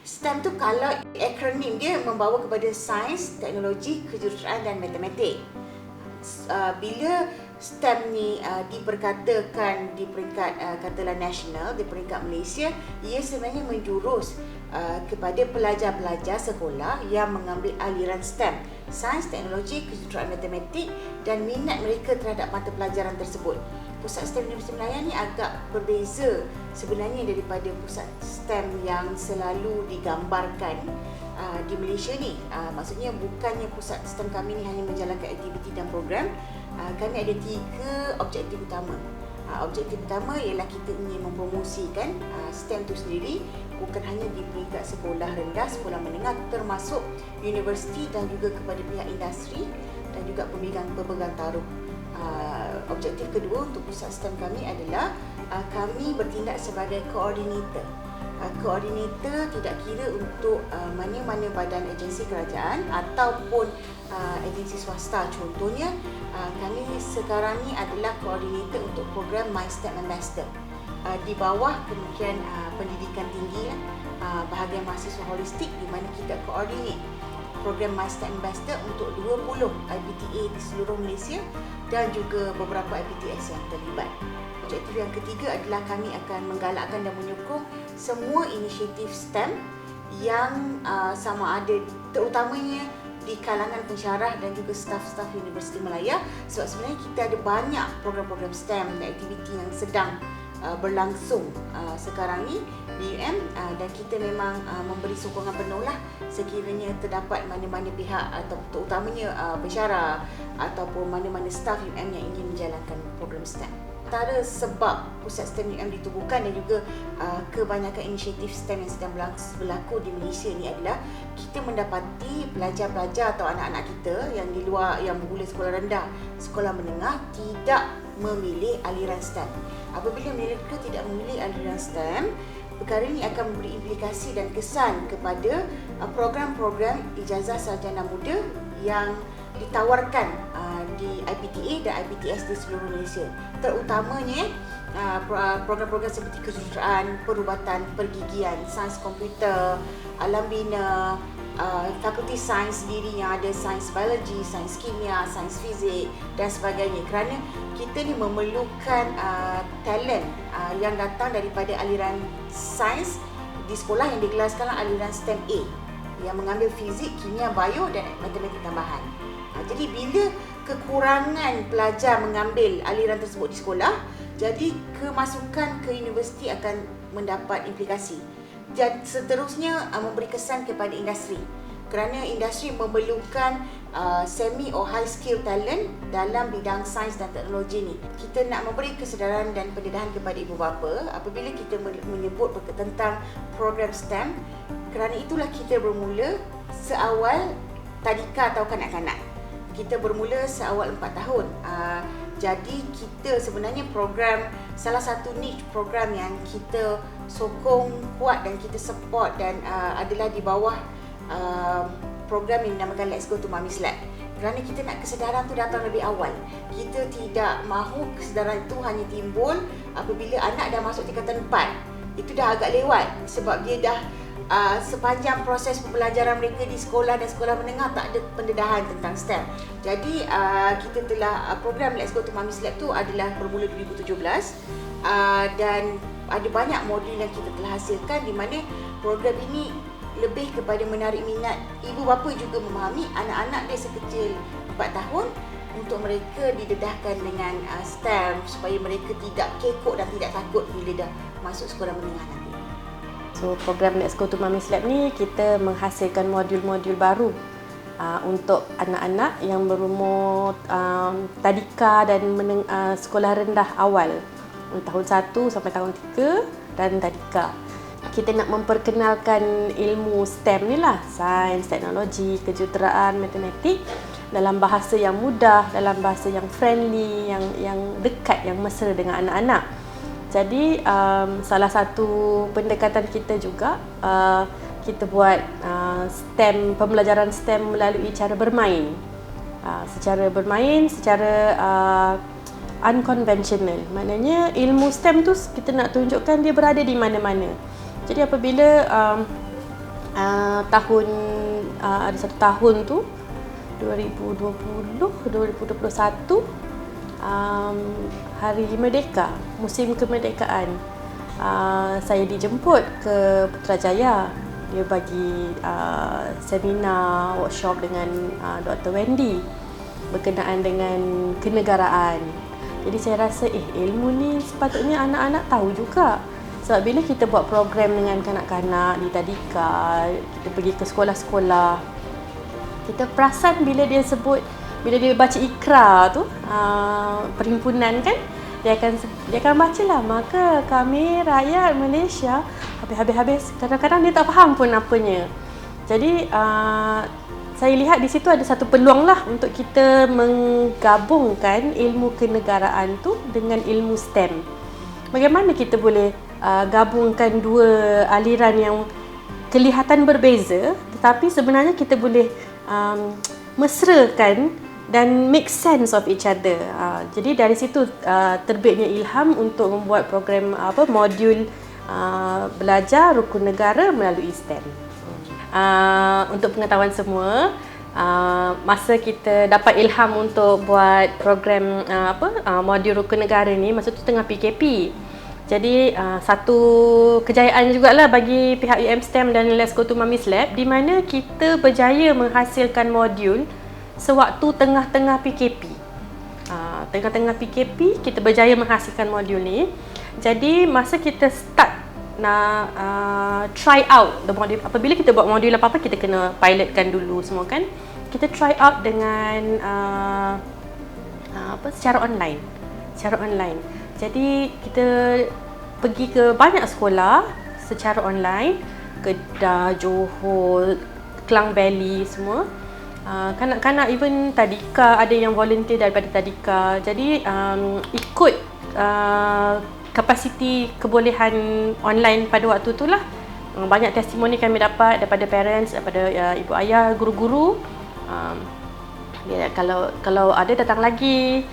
STEM tu kalau akronim dia membawa kepada sains, teknologi, kejuruteraan dan matematik. Bila STEM ni diperkatakan di peringkat katalah nasional, di peringkat Malaysia, ia sebenarnya menjurus kepada pelajar-pelajar sekolah yang mengambil aliran STEM, sains, teknologi, kejuruteraan, matematik, dan minat mereka terhadap mata pelajaran tersebut. Pusat STEM Universiti Melayu ni agak berbeza sebenarnya daripada pusat STEM yang selalu digambarkan di Malaysia ni. Maksudnya bukannya pusat STEM kami ni hanya menjalankan aktiviti dan program. Kami ada 3 objektif utama. Objektif utama ialah kita ingin mempromosikan STEM itu sendiri, bukan hanya di peringkat sekolah rendah, sekolah menengah, termasuk universiti dan juga kepada pihak industri dan juga pemegang taruh. Objektif kedua untuk pusat STEM kami adalah kami bertindak sebagai koordinator. Koordinator tidak kira untuk mana-mana badan agensi kerajaan ataupun agensi swasta. Contohnya, kami sekarang ni adalah koordinator untuk program My STEM Ambassador di bawah Kementerian Pendidikan Tinggi, bahagian mahasiswa holistik, di mana kita koordinate program My STEM Ambassador untuk 20 IPTA di seluruh Malaysia dan juga beberapa IPTS yang terlibat. Objektif yang ketiga adalah kami akan menggalakkan dan menyokong semua inisiatif STEM yang sama ada, terutamanya di kalangan pensyarah dan juga staf-staf Universiti Malaya, sebab sebenarnya kita ada banyak program-program STEM dan aktiviti yang sedang berlangsung sekarang ni di UM, dan kita memang memberi sokongan penuh lah sekiranya terdapat mana-mana pihak atau terutamanya pensyarah ataupun mana-mana staf UM yang ingin menjalankan program STEM. Antara sebab pusat STEM UM ditubuhkan dan juga kebanyakan inisiatif STEM yang sedang berlaku di Malaysia ni adalah kita mendapati pelajar-pelajar atau anak-anak kita yang di luar, yang bermula sekolah rendah, sekolah menengah, tidak memilih aliran STEM. Apabila mereka tidak memilih aliran STEM, perkara ini akan memberi implikasi dan kesan kepada program-program ijazah sarjana muda yang ditawarkan di IPTA dan IPTS di seluruh Malaysia. Terutamanya program-program seperti kejuruteraan, perubatan, pergigian, sains komputer, alam bina, fakulti sains sendiri yang ada sains biologi, sains kimia, sains fizik dan sebagainya. Kerana kita ni memerlukan talent yang datang daripada aliran sains di sekolah yang digelar sekarang, aliran STEM A, yang mengambil fizik, kimia, bio dan matematik tambahan. Jadi bila kekurangan pelajar mengambil aliran tersebut di sekolah, jadi kemasukan ke universiti akan mendapat implikasi. Dan seterusnya memberi kesan kepada industri, kerana industri memerlukan semi or high skill talent dalam bidang sains dan teknologi ni. Kita nak memberi kesedaran dan pendedahan kepada ibu bapa apabila kita menyebut tentang program STEM, kerana itulah kita bermula seawal tadika atau kanak-kanak. Kita bermula seawal 4 tahun. Jadi kita sebenarnya salah satu niche program yang kita sokong kuat dan kita support dan adalah di bawah program yang dinamakan Let's Go to Mummy's Lab. Kerana kita nak kesedaran tu datang lebih awal. Kita tidak mahu kesedaran itu hanya timbul apabila anak dah masuk tingkatan 4. Itu dah agak lewat sebab dia dah sepanjang proses pembelajaran mereka di sekolah dan sekolah menengah tak ada pendedahan tentang STEM. Jadi kita telah program Let's Go to Mummy's Lab tu adalah bermula 2017 dan ada banyak modul yang kita telah hasilkan, di mana program ini lebih kepada menarik minat ibu bapa juga memahami anak-anak dia sekecil 4 tahun untuk mereka didedahkan dengan STEM supaya mereka tidak kekok dan tidak takut bila dah masuk sekolah menengah nanti. So, program Let's Go to Mummy's Lab ni kita menghasilkan modul-modul baru untuk anak-anak yang berumur tadika dan sekolah rendah awal, tahun 1 sampai tahun 3 dan tadika. Kita nak memperkenalkan ilmu STEM ni lah, sains, teknologi, kejuruteraan, matematik dalam bahasa yang mudah, dalam bahasa yang friendly, yang dekat, yang mesra dengan anak-anak. Jadi salah satu pendekatan kita juga kita buat STEM, pembelajaran STEM melalui cara bermain. Secara unconventional. Maknanya ilmu STEM tu kita nak tunjukkan dia berada di mana-mana. Jadi apabila Ada satu tahun tu 2021, Hari Merdeka, musim kemerdekaan, saya dijemput ke Putrajaya. Dia bagi seminar, workshop dengan Dr. Wendy berkenaan dengan kenegaraan. Jadi saya rasa ilmu ni sepatutnya anak-anak tahu juga. Sebab bila kita buat program dengan kanak-kanak di Tadika, kita pergi ke sekolah-sekolah, kita perasan bila dia baca ikrar tu, perhimpunan kan, dia akan bacalah, maka kami rakyat Malaysia, habis kadang-kadang dia tak faham pun apanya. Jadi saya lihat di situ ada satu peluang lah untuk kita menggabungkan ilmu kenegaraan tu dengan ilmu STEM. Bagaimana kita boleh gabungkan dua aliran yang kelihatan berbeza, tetapi sebenarnya kita boleh mesrakan dan make sense of each other. Jadi dari situ terbitnya ilham untuk membuat program modul belajar rukun negara melalui STEM. Untuk pengetahuan semua, masa kita dapat ilham untuk buat program modul rukun negara ni, masa tu tengah PKP. Jadi satu kejayaan jugalah bagi pihak UM STEM dan Let's Go to Mummy's Lab, di mana kita berjaya menghasilkan modul sewaktu tengah-tengah PKP. Tengah-tengah PKP kita berjaya menghasilkan modul ni. Jadi masa kita start nak try out the modul, apabila kita buat modul apa-apa kita kena pilotkan dulu semua kan. Kita try out dengan secara online. Jadi kita pergi ke banyak sekolah secara online, Kedah, Johor, Klang Valley semua. Kanak-kanak even Tadika, ada yang volunteer daripada Tadika. Jadi ikut kapasiti kebolehan online pada waktu itulah. Banyak testimoni kami dapat daripada parents, daripada ibu ayah, guru-guru. Kalau ada datang lagi.